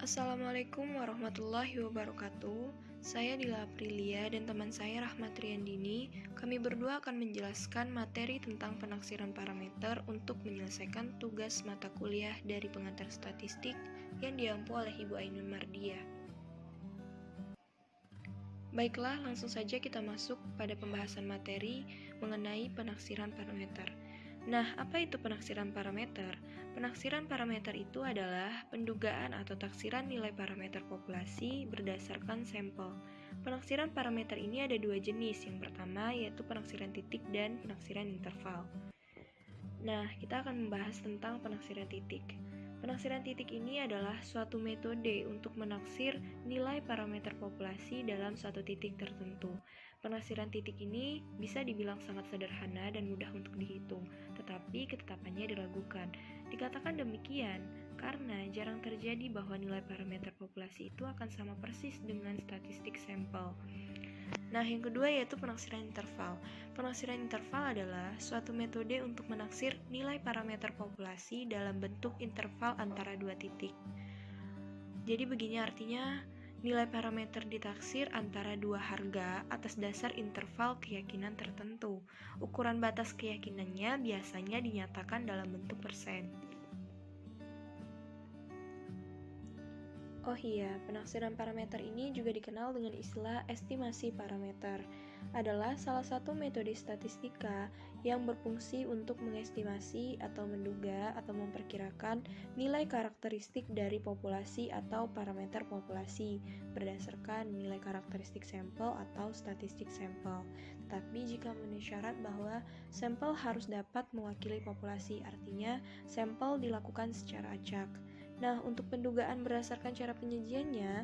Assalamualaikum warahmatullahi wabarakatuh. Saya Dila Aprilia dan teman saya Rahmat Riyandini. Kami berdua akan menjelaskan materi tentang penaksiran parameter untuk menyelesaikan tugas mata kuliah dari pengantar statistik yang diampu oleh Ibu Ainun Mardiah. Baiklah, langsung saja kita masuk pada pembahasan materi mengenai penaksiran parameter. Nah, apa itu penaksiran parameter? Penaksiran parameter itu adalah pendugaan atau taksiran nilai parameter populasi berdasarkan sampel. Penaksiran parameter ini ada dua jenis. Yang pertama yaitu penaksiran titik dan penaksiran interval. Nah, kita akan membahas tentang penaksiran titik. Penaksiran titik ini adalah suatu metode untuk menaksir nilai parameter populasi dalam suatu titik tertentu. Penaksiran titik ini bisa dibilang sangat sederhana dan mudah untuk dihitung, tetapi ketetapannya diragukan. Dikatakan demikian karena jarang terjadi bahwa nilai parameter populasi itu akan sama persis dengan statistik sampel. Nah, yang kedua yaitu penaksiran interval. Penaksiran interval adalah suatu metode untuk menaksir nilai parameter populasi dalam bentuk interval antara dua titik. Jadi begini artinya, nilai parameter ditaksir antara dua harga atas dasar interval keyakinan tertentu. Ukuran batas keyakinannya biasanya dinyatakan dalam bentuk persen. Oh iya, penaksiran parameter ini juga dikenal dengan istilah estimasi parameter. Adalah salah satu metode statistika yang berfungsi untuk mengestimasi atau menduga atau memperkirakan nilai karakteristik dari populasi atau parameter populasi berdasarkan nilai karakteristik sampel atau statistik sampel. Tetapi jika memenuhi syarat bahwa sampel harus dapat mewakili populasi, artinya sampel dilakukan secara acak. Nah, untuk pendugaan berdasarkan cara penyajiannya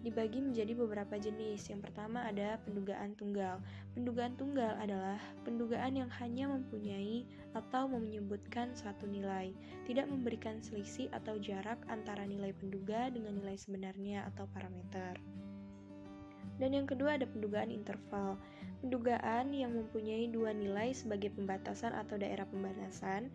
dibagi menjadi beberapa jenis. Yang pertama ada pendugaan tunggal. Pendugaan tunggal adalah pendugaan yang hanya mempunyai atau menyebutkan satu nilai, tidak memberikan selisih atau jarak antara nilai penduga dengan nilai sebenarnya atau parameter. Dan yang kedua ada pendugaan interval. Pendugaan yang mempunyai dua nilai sebagai pembatasan atau daerah pembatasan.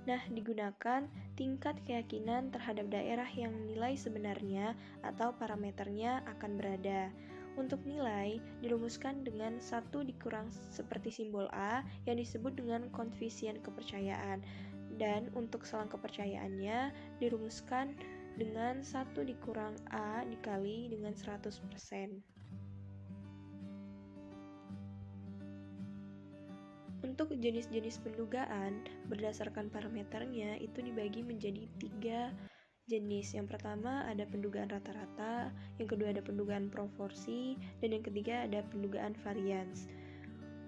Nah, digunakan tingkat keyakinan terhadap daerah yang nilai sebenarnya atau parameternya akan berada. Untuk nilai dirumuskan dengan 1 dikurang seperti simbol A yang disebut dengan koefisien kepercayaan. Dan untuk selang kepercayaannya dirumuskan dengan 1 dikurang A dikali dengan 100%. Untuk jenis-jenis pendugaan berdasarkan parameternya itu dibagi menjadi 3 jenis. Yang pertama ada pendugaan rata-rata, yang kedua ada pendugaan proporsi, dan yang ketiga ada pendugaan varians.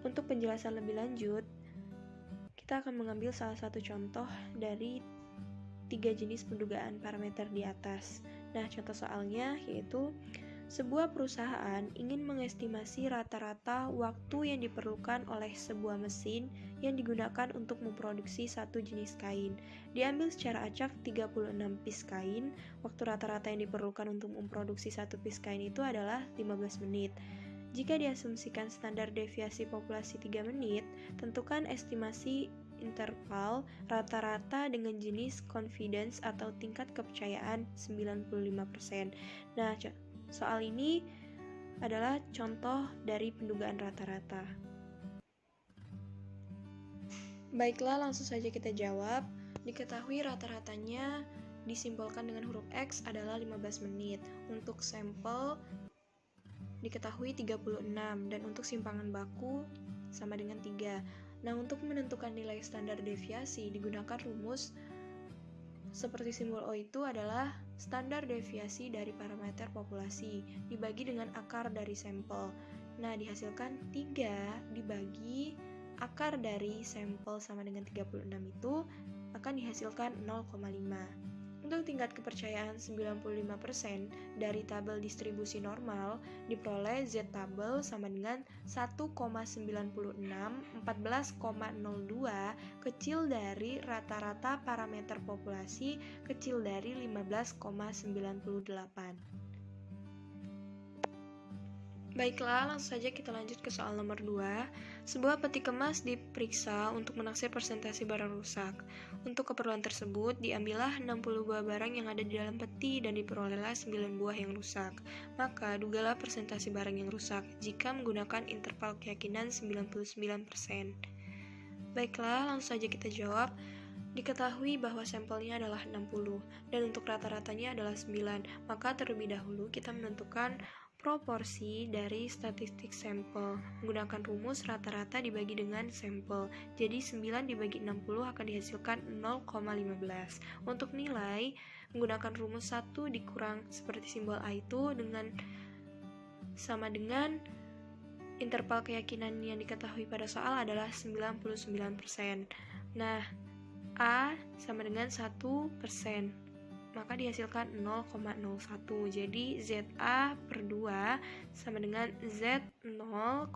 Untuk penjelasan lebih lanjut, kita akan mengambil salah satu contoh dari 3 jenis pendugaan parameter di atas. Nah, contoh soalnya yaitu sebuah perusahaan ingin mengestimasi rata-rata waktu yang diperlukan oleh sebuah mesin yang digunakan untuk memproduksi satu jenis kain. Diambil secara acak 36 piece kain, waktu rata-rata yang diperlukan untuk memproduksi satu piece kain itu adalah 15 menit. Jika diasumsikan standar deviasi populasi 3 menit, tentukan estimasi interval rata-rata dengan jenis confidence atau tingkat kepercayaan 95%. Nah, soal ini adalah contoh dari pendugaan rata-rata. Baiklah, langsung saja kita jawab. Diketahui rata-ratanya disimbolkan dengan huruf X adalah 15 menit. Untuk sampel diketahui 36 dan untuk simpangan baku sama dengan 3. Nah, untuk menentukan nilai standar deviasi digunakan rumus seperti simbol O itu adalah standar deviasi dari parameter populasi dibagi dengan akar dari sampel. Nah, dihasilkan 3 dibagi akar dari sampel sama dengan 36 itu akan dihasilkan 0,5. Untuk tingkat kepercayaan 95% dari tabel distribusi normal diperoleh Z tabel sama dengan 1,96 14,02 kecil dari rata-rata parameter populasi kecil dari 15,98. Baiklah, langsung saja kita lanjut ke soal nomor 2. Sebuah peti kemas diperiksa untuk menaksir presentasi barang rusak. Untuk keperluan tersebut, diambillah 60 buah barang yang ada di dalam peti dan diperolehlah 9 buah yang rusak. Maka, dugalah presentasi barang yang rusak jika menggunakan interval keyakinan 99%. Baiklah, langsung saja kita jawab. Diketahui bahwa sampelnya adalah 60 dan untuk rata-ratanya adalah 9, maka terlebih dahulu kita menentukan proporsi dari statistik sampel menggunakan rumus rata-rata dibagi dengan sampel. Jadi 9 dibagi 60 akan dihasilkan 0,15. Untuk nilai menggunakan rumus 1 dikurang seperti simbol A itu sama dengan interval keyakinan yang diketahui pada soal adalah 99%. Nah, A sama dengan 1%, maka dihasilkan 0,01. Jadi ZA per 2 sama dengan Z 0,005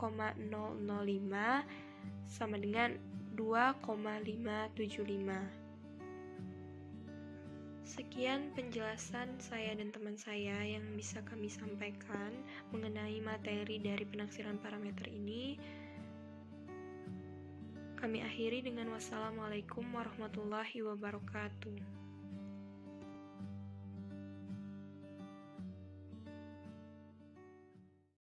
sama dengan 2,575. Sekian penjelasan saya dan teman saya yang bisa kami sampaikan mengenai materi dari penaksiran parameter ini. Kami akhiri dengan wassalamualaikum warahmatullahi wabarakatuh.